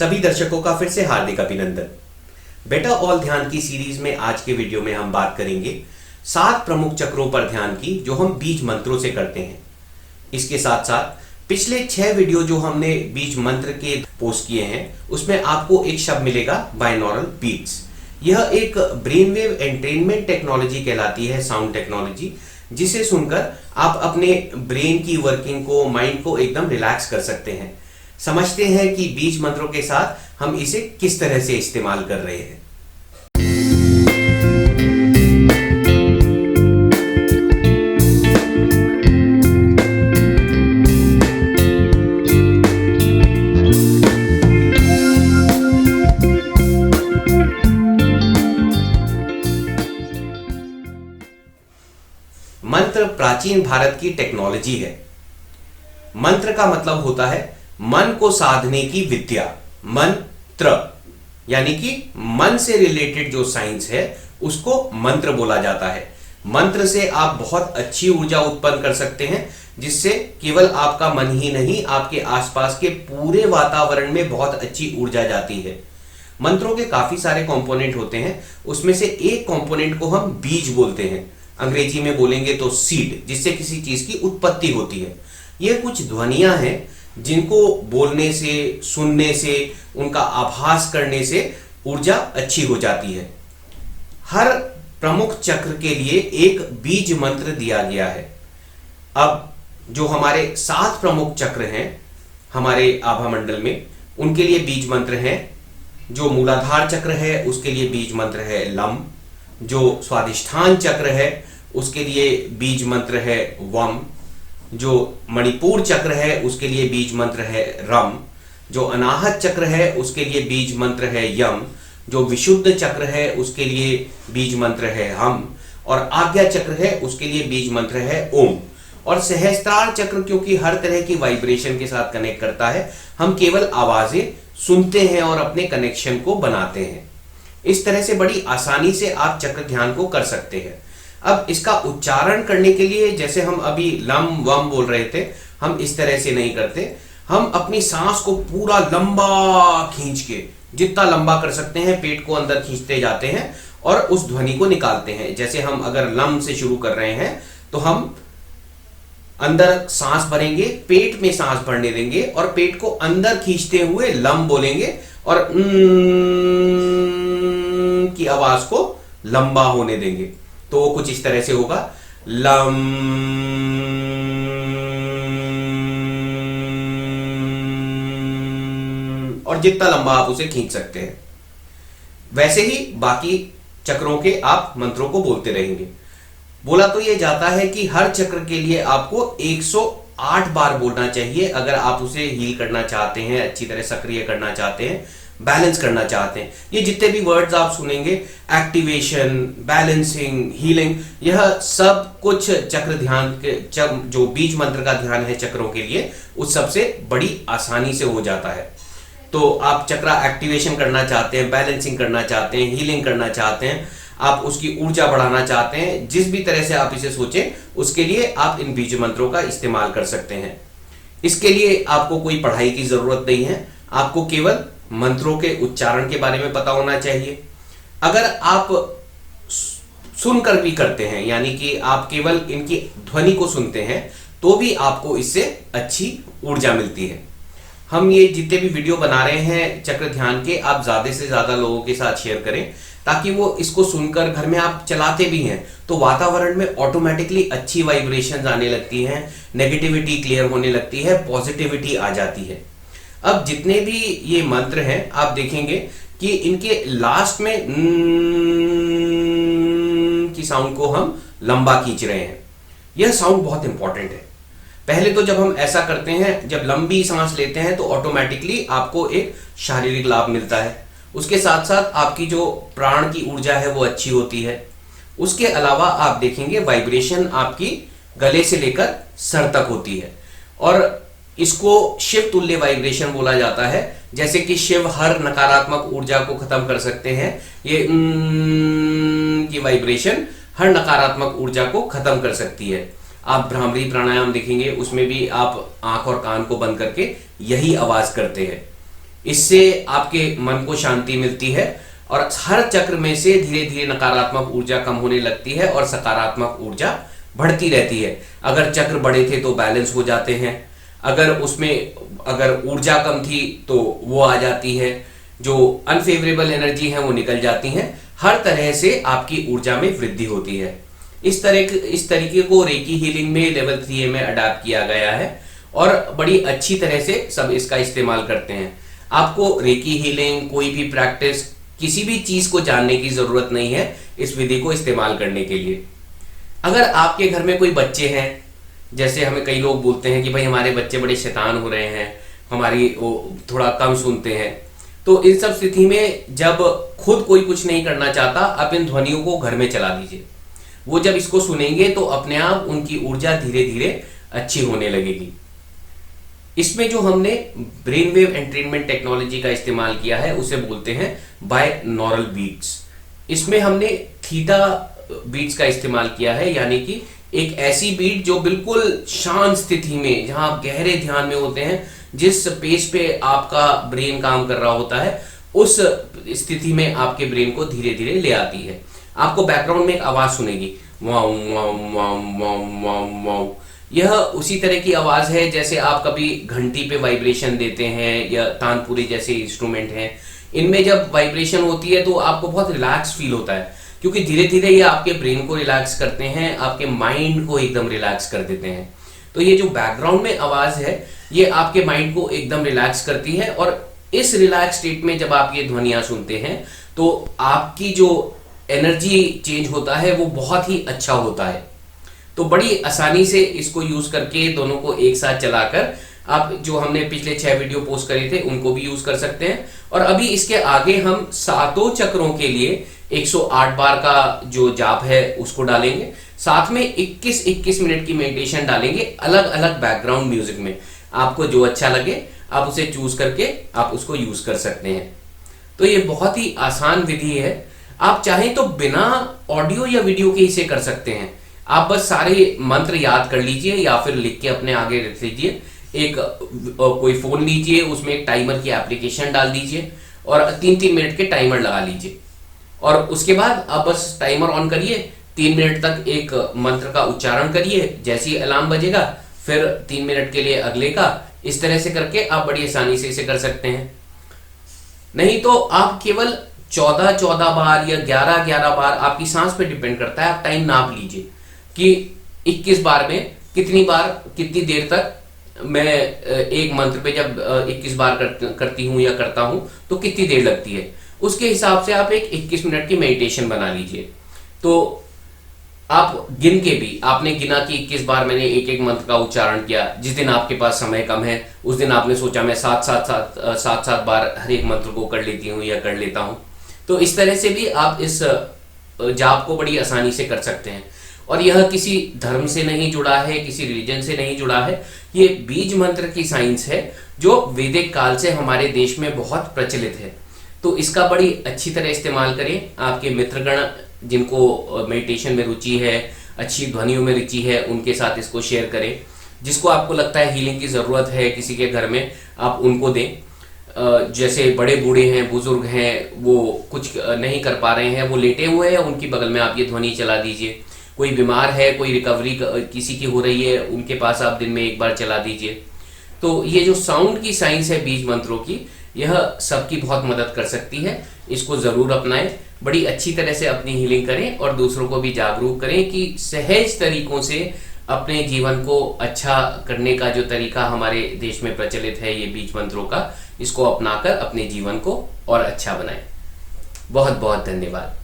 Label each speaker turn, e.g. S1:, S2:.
S1: सभी दर्शकों का फिर से हार्दिक अभिनंदन। बेटा ऑल ध्यान की सीरीज में आज के वीडियो में हम बात करेंगे 7 प्रमुख चक्रों पर ध्यान की जो हम बीज मंत्रों से करते हैं। इसके साथ साथ पिछले 6 वीडियो जो हमने बीज मंत्र के पोस्ट किए हैं उसमें आपको एक शब्द मिलेगा बाइनॉरल बीट्स। यह एक ब्रेन वेव एंट्रेनमेंट टेक्नोलॉजी कहलाती है, साउंड टेक्नोलॉजी, जिसे सुनकर आप अपने ब्रेन की वर्किंग को, माइंड को एकदम रिलैक्स कर सकते हैं। समझते हैं कि बीज मंत्रों के साथ हम इसे किस तरह से इस्तेमाल कर रहे हैं। मंत्र प्राचीन भारत की टेक्नोलॉजी है। मंत्र का मतलब होता है मन को साधने की विद्या। मंत्र यानी कि मन से रिलेटेड जो साइंस है उसको मंत्र बोला जाता है। मंत्र से आप बहुत अच्छी ऊर्जा उत्पन्न कर सकते हैं, जिससे केवल आपका मन ही नहीं, आपके आसपास के पूरे वातावरण में बहुत अच्छी ऊर्जा जाती है। मंत्रों के काफी सारे कंपोनेंट होते हैं, उसमें से एक कंपोनेंट को हम बीज बोलते हैं। अंग्रेजी में बोलेंगे तो सीड, जिससे किसी चीज की उत्पत्ति होती है। ये कुछ ध्वनियां हैं जिनको बोलने से, सुनने से, उनका आभास करने से ऊर्जा अच्छी हो जाती है। हर प्रमुख चक्र के लिए एक बीज मंत्र दिया गया है। अब जो हमारे 7 प्रमुख चक्र हैं हमारे आभा मंडल में, उनके लिए बीज मंत्र हैं। जो मूलाधार चक्र है उसके लिए बीज मंत्र है लम। जो स्वादिष्ठान चक्र है उसके लिए बीज मंत्र है वम। जो मणिपुर चक्र है उसके लिए बीज मंत्र है रम। जो अनाहत चक्र है उसके लिए बीज मंत्र है यम। जो विशुद्ध चक्र है उसके लिए बीज मंत्र है हम। और आज्ञा चक्र है उसके लिए बीज मंत्र है ओम। और सहस्त्रार चक्र क्योंकि हर तरह की वाइब्रेशन के साथ कनेक्ट करता है, हम केवल आवाजें सुनते हैं और अपने कनेक्शन को बनाते हैं। इस तरह से बड़ी आसानी से आप चक्र ध्यान को कर सकते हैं। अब इसका उच्चारण करने के लिए, जैसे हम अभी लम वम बोल रहे थे, हम इस तरह से नहीं करते। हम अपनी सांस को पूरा लंबा खींच के, जितना लंबा कर सकते हैं, पेट को अंदर खींचते जाते हैं और उस ध्वनि को निकालते हैं। जैसे हम अगर लम से शुरू कर रहे हैं तो हम अंदर सांस भरेंगे, पेट में सांस भरने देंगे और पेट को अंदर खींचते हुए लम बोलेंगे और की आवाज को लंबा होने देंगे। तो वो कुछ इस तरह से होगा, लम। और जितना लंबा आप उसे खींच सकते हैं, वैसे ही बाकी चक्रों के आप मंत्रों को बोलते रहेंगे। बोला तो यह जाता है कि हर चक्र के लिए आपको 108 बार बोलना चाहिए। अगर आप उसे हील करना चाहते हैं, अच्छी तरह सक्रिय करना चाहते हैं, बैलेंस करना चाहते हैं। ये जितने भी वर्ड्स आप सुनेंगे, एक्टिवेशन, बैलेंसिंग, हीलिंग, यह सब कुछ चक्र ध्यान के जो बीज मंत्र का ध्यान है चक्रों के लिए, उस सबसे बड़ी आसानी से हो जाता है। तो आप चक्र एक्टिवेशन करना चाहते हैं, बैलेंसिंग करना चाहते हैं, हीलिंग करना चाहते हैं, आप उसकी ऊर्जा बढ़ाना चाहते हैं, जिस भी तरह से आप इसे सोचें, उसके लिए आप इन बीज मंत्रों का इस्तेमाल कर सकते हैं। इसके लिए आपको कोई पढ़ाई की जरूरत नहीं है, आपको केवल मंत्रों के उच्चारण के बारे में पता होना चाहिए। अगर आप सुनकर भी करते हैं, यानी कि आप केवल इनकी ध्वनि को सुनते हैं, तो भी आपको इससे अच्छी ऊर्जा मिलती है। हम ये जितने भी वीडियो बना रहे हैं चक्र ध्यान के, आप ज्यादा से ज्यादा लोगों के साथ शेयर करें, ताकि वो इसको सुनकर, घर में आप चलाते भी हैं तो वातावरण में ऑटोमेटिकली अच्छी वाइब्रेशंस आने लगती हैं, नेगेटिविटी क्लियर होने लगती है, पॉजिटिविटी आ जाती है। अब जितने भी ये मंत्र हैं आप देखेंगे कि इनके लास्ट में की साउंड को हम लंबा खींच रहे हैं। यह साउंड बहुत इंपॉर्टेंट है। पहले तो जब हम ऐसा करते हैं, जब लंबी सांस लेते हैं, तो ऑटोमेटिकली आपको एक शारीरिक लाभ मिलता है। उसके साथ साथ आपकी जो प्राण की ऊर्जा है वो अच्छी होती है। उसके अलावा आप देखेंगे वाइब्रेशन आपकी गले से लेकर सर तक होती है और इसको शिव तुल्य वाइब्रेशन बोला जाता है। जैसे कि शिव हर नकारात्मक ऊर्जा को खत्म कर सकते हैं, ये की वाइब्रेशन हर नकारात्मक ऊर्जा को खत्म कर सकती है। आप भ्रामरी प्राणायाम देखेंगे, उसमें भी आप आंख और कान को बंद करके यही आवाज करते हैं। इससे आपके मन को शांति मिलती है और हर चक्र में से धीरे धीरे नकारात्मक ऊर्जा कम होने लगती है और सकारात्मक ऊर्जा बढ़ती रहती है। अगर चक्र बड़े थे तो बैलेंस हो जाते हैं, अगर ऊर्जा कम थी तो वो आ जाती है, जो अनफेवरेबल एनर्जी है वो निकल जाती हैं। हर तरह से आपकी ऊर्जा में वृद्धि होती है। इस तरीके को रेकी हीलिंग में लेवल 3 में अडॉप्ट किया गया है और बड़ी अच्छी तरह से सब इसका इस्तेमाल करते हैं। आपको रेकी हीलिंग, कोई भी प्रैक्टिस, किसी भी चीज को जानने की जरूरत नहीं है इस विधि को इस्तेमाल करने के लिए। अगर आपके घर में कोई बच्चे हैं, जैसे हमें कई लोग बोलते हैं कि भाई हमारे बच्चे बड़े शैतान हो रहे हैं, हमारी वो थोड़ा कम सुनते हैं, तो इन सब स्थिति में जब खुद कोई कुछ नहीं करना चाहता, आप इन ध्वनियों को घर में चला दीजिए। वो जब इसको सुनेंगे तो अपने आप उनकी ऊर्जा धीरे धीरे अच्छी होने लगेगी। इसमें जो हमने ब्रेन वेव एंट्रेनमेंट टेक्नोलॉजी का इस्तेमाल किया है उसे बोलते हैं बायनॉरल बीट्स। इसमें हमने थीटा बीट्स का इस्तेमाल किया है, यानी कि एक ऐसी बीट जो बिल्कुल शांत स्थिति में, जहां आप गहरे ध्यान में होते हैं, जिस पेस पे आपका ब्रेन काम कर रहा होता है, उस स्थिति में आपके ब्रेन को धीरे धीरे ले आती है। आपको बैकग्राउंड में एक आवाज सुनेगी, wow wow wow wow wow wow. यह उसी तरह की आवाज है जैसे आप कभी घंटी पे वाइब्रेशन देते हैं या तानपुरी जैसे इंस्ट्रूमेंट हैं। इनमें जब वाइब्रेशन होती है तो आपको बहुत रिलैक्स फील होता है, क्योंकि धीरे धीरे ये आपके ब्रेन को रिलैक्स करते हैं, आपके माइंड को एकदम रिलैक्स कर देते हैं। तो ये जो बैकग्राउंड में आवाज है ये आपके माइंड को एकदम रिलैक्स करती है और इस रिलैक्स स्टेट में जब आप ये ध्वनियां सुनते हैं तो आपकी जो एनर्जी चेंज होता है वो बहुत ही अच्छा होता है। तो बड़ी आसानी से इसको यूज करके दोनों को एक साथ चलाकर आप, जो हमने पिछले 6 वीडियो पोस्ट करे थे, उनको भी यूज कर सकते हैं। और अभी इसके आगे हम 7 चक्रों के लिए 108 बार का जो जाप है उसको डालेंगे, साथ में 21-21 मिनट की मेडिटेशन डालेंगे अलग अलग बैकग्राउंड म्यूजिक में। आपको जो अच्छा लगे आप उसे चूज करके आप उसको यूज कर सकते हैं। तो ये बहुत ही आसान विधि है। आप चाहें तो बिना ऑडियो या वीडियो के इसे कर सकते हैं। आप बस सारे मंत्र याद कर लीजिए या फिर लिख के अपने आगे रख लीजिए। एक कोई फोन लीजिए, उसमें एक टाइमर की एप्लीकेशन डाल दीजिए और 3-3 मिनट के टाइमर लगा लीजिए और उसके बाद आप बस टाइमर ऑन करिए, 3 मिनट तक एक मंत्र का उच्चारण करिए। जैसे ही अलार्म बजेगा फिर 3 मिनट के लिए अगले का, इस तरह से करके आप बड़ी आसानी से इसे कर सकते हैं। नहीं तो आप केवल 14-14 बार या 11-11 बार, आपकी सांस पे डिपेंड करता है, आप टाइम नाप लीजिए कि 21 बार में कितनी बार, कितनी देर तक मैं एक मंत्र पे जब 21 बार करती हूं या करता हूं तो कितनी देर लगती है। उसके हिसाब से आप एक 21 मिनट की मेडिटेशन बना लीजिए। तो आप गिन के भी, आपने गिना कि 21 बार मैंने एक एक मंत्र का उच्चारण किया। जिस दिन आपके पास समय कम है उस दिन आपने सोचा मैं 7-7 बार हर एक मंत्र को कर लेती हूँ या कर लेता हूँ। तो इस तरह से भी आप इस जाप को बड़ी आसानी से कर सकते हैं। और यह किसी धर्म से नहीं जुड़ा है, किसी रिलीजन से नहीं जुड़ा है। ये बीज मंत्र की साइंस है जो वैदिक काल से हमारे देश में बहुत प्रचलित है। तो इसका बड़ी अच्छी तरह इस्तेमाल करें। आपके मित्रगण जिनको मेडिटेशन में रुचि है, अच्छी ध्वनियों में रुचि है, उनके साथ इसको शेयर करें। जिसको आपको लगता है हीलिंग की ज़रूरत है किसी के घर में, आप उनको दें। जैसे बड़े बूढ़े हैं, बुजुर्ग हैं, वो कुछ नहीं कर पा रहे हैं, वो लेटे हुए हैं, उनकी बगल में आप ये ध्वनि चला दीजिए। कोई बीमार है, कोई रिकवरी किसी की हो रही है, उनके पास आप दिन में एक बार चला दीजिए। तो ये जो साउंड की साइंस है बीज मंत्रों की, यह सबकी बहुत मदद कर सकती है। इसको ज़रूर अपनाएं, बड़ी अच्छी तरह से अपनी हीलिंग करें और दूसरों को भी जागरूक करें कि सहज तरीकों से अपने जीवन को अच्छा करने का जो तरीका हमारे देश में प्रचलित है, ये बीज मंत्रों का, इसको अपनाकर अपने जीवन को और अच्छा बनाएं। बहुत बहुत धन्यवाद।